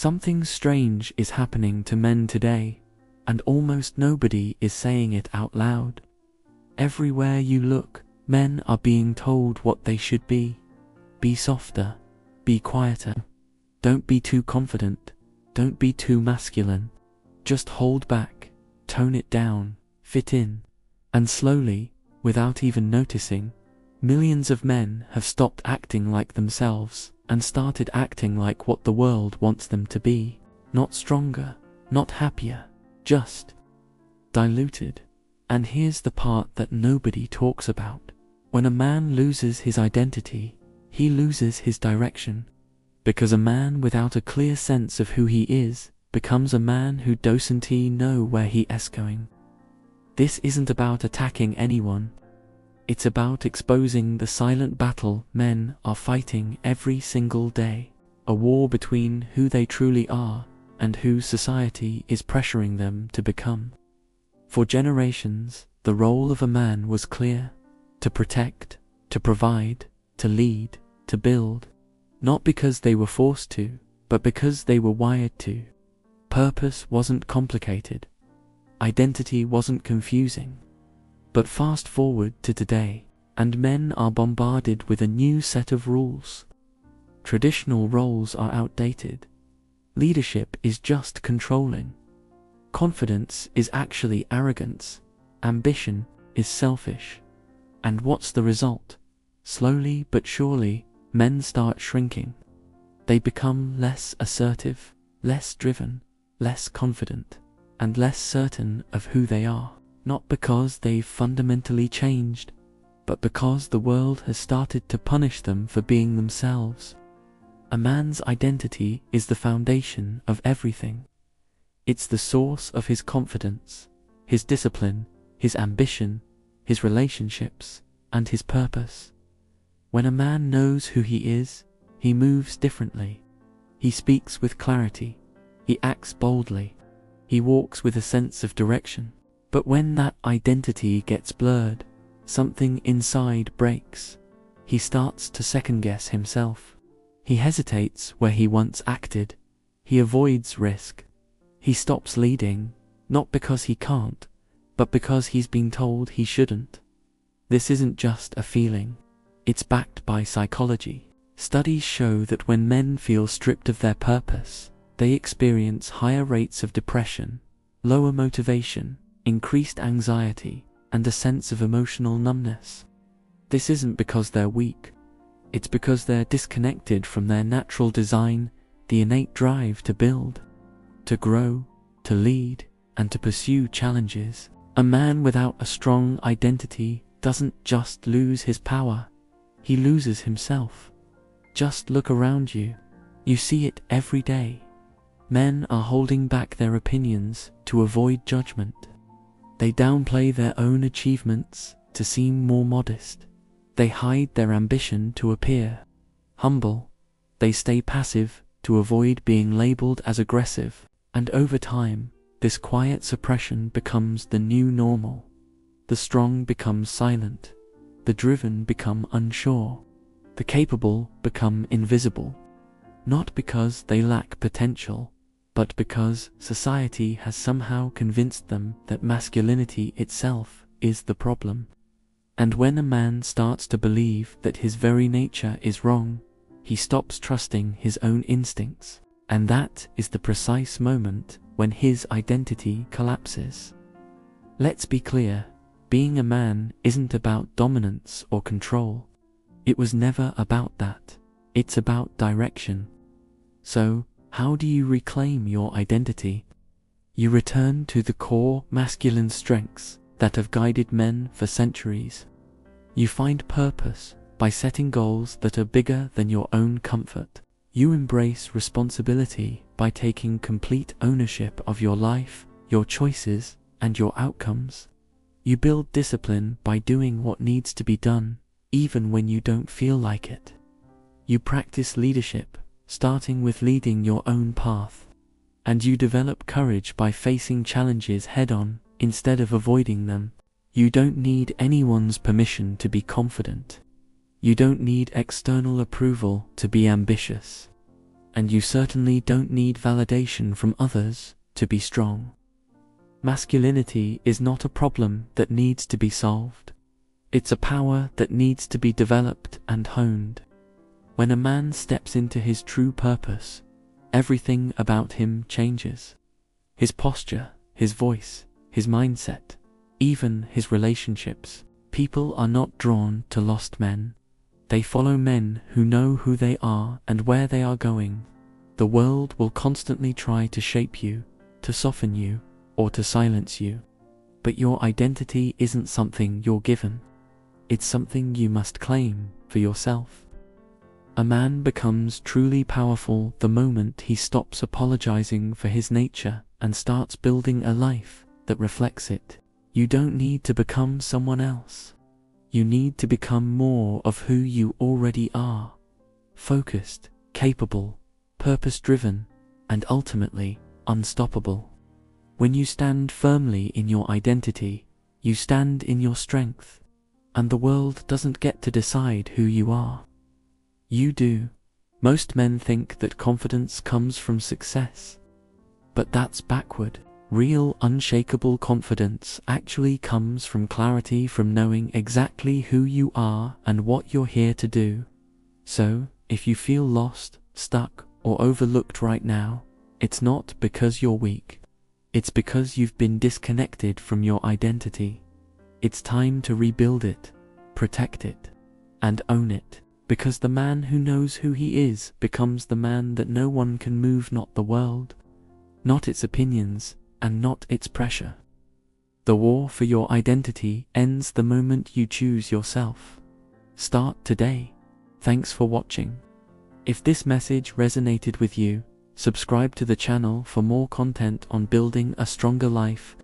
Something strange is happening to men today, and almost nobody is saying it out loud. Everywhere you look, men are being told what they should be. Be softer, be quieter, don't be too confident, don't be too masculine, just hold back, tone it down, fit in. And slowly, without even noticing, millions of men have stopped acting like themselves and started acting like what the world wants them to be. Not stronger, not happier, just diluted. And here's the part that nobody talks about. When a man loses his identity, he loses his direction. Because a man without a clear sense of who he is becomes a man who doesn't know where he is going. This isn't about attacking anyone. It's about exposing the silent battle men are fighting every single day. A war between who they truly are and who society is pressuring them to become. For generations, the role of a man was clear: to protect, to provide, to lead, to build. Not because they were forced to, but because they were wired to. Purpose wasn't complicated. Identity wasn't confusing. But fast forward to today, and men are bombarded with a new set of rules. Traditional roles are outdated. Leadership is just controlling. Confidence is actually arrogance. Ambition is selfish. And what's the result? Slowly but surely, men start shrinking. They become less assertive, less driven, less confident, and less certain of who they are. Not because they've fundamentally changed, but because the world has started to punish them for being themselves. A man's identity is the foundation of everything. It's the source of his confidence, his discipline, his ambition, his relationships, and his purpose. When a man knows who he is, he moves differently. He speaks with clarity. He acts boldly. He walks with a sense of direction. But when that identity gets blurred, something inside breaks. He starts to second-guess himself. He hesitates where he once acted. He avoids risk. He stops leading, not because he can't, but because he's been told he shouldn't. This isn't just a feeling. It's backed by psychology. Studies show that when men feel stripped of their purpose, they experience higher rates of depression, lower motivation, increased anxiety, and a sense of emotional numbness. This isn't because they're weak. It's because they're disconnected from their natural design, the innate drive to build, to grow, to lead, and to pursue challenges. A man without a strong identity doesn't just lose his power, he loses himself. Just look around you. You see it every day. Men are holding back their opinions to avoid judgment. They downplay their own achievements to seem more modest. They hide their ambition to appear humble. They stay passive to avoid being labeled as aggressive. And over time, this quiet suppression becomes the new normal. The strong become silent. The driven become unsure. The capable become invisible. Not because they lack potential, but because society has somehow convinced them that masculinity itself is the problem. And when a man starts to believe that his very nature is wrong, he stops trusting his own instincts, and that is the precise moment when his identity collapses. Let's be clear, being a man isn't about dominance or control. It was never about that. It's about direction. So, how do you reclaim your identity? You return to the core masculine strengths that have guided men for centuries. You find purpose by setting goals that are bigger than your own comfort. You embrace responsibility by taking complete ownership of your life, your choices, and your outcomes. You build discipline by doing what needs to be done, even when you don't feel like it. You practice leadership, starting with leading your own path. And you develop courage by facing challenges head-on, instead of avoiding them. You don't need anyone's permission to be confident. You don't need external approval to be ambitious. and you certainly don't need validation from others to be strong. Masculinity is not a problem that needs to be solved. It's a power that needs to be developed and honed. When a man steps into his true purpose, everything about him changes. His posture, his voice, his mindset, even his relationships. People are not drawn to lost men. They follow men who know who they are and where they are going. The world will constantly try to shape you, to soften you, or to silence you. But your identity isn't something you're given. It's something you must claim for yourself. A man becomes truly powerful the moment he stops apologizing for his nature and starts building a life that reflects it. You don't need to become someone else. You need to become more of who you already are. Focused, capable, purpose-driven, and ultimately unstoppable. When you stand firmly in your identity, you stand in your strength, and the world doesn't get to decide who you are. You do. Most men think that confidence comes from success. But that's backward. Real, unshakable confidence actually comes from clarity, from knowing exactly who you are and what you're here to do. So, if you feel lost, stuck, or overlooked right now, it's not because you're weak. It's because you've been disconnected from your identity. It's time to rebuild it, protect it, and own it. Because the man who knows who he is becomes the man that no one can move, not the world, not its opinions, and not its pressure. The war for your identity ends the moment you choose yourself. Start today. Thanks for watching. If this message resonated with you, subscribe to the channel for more content on building a stronger life.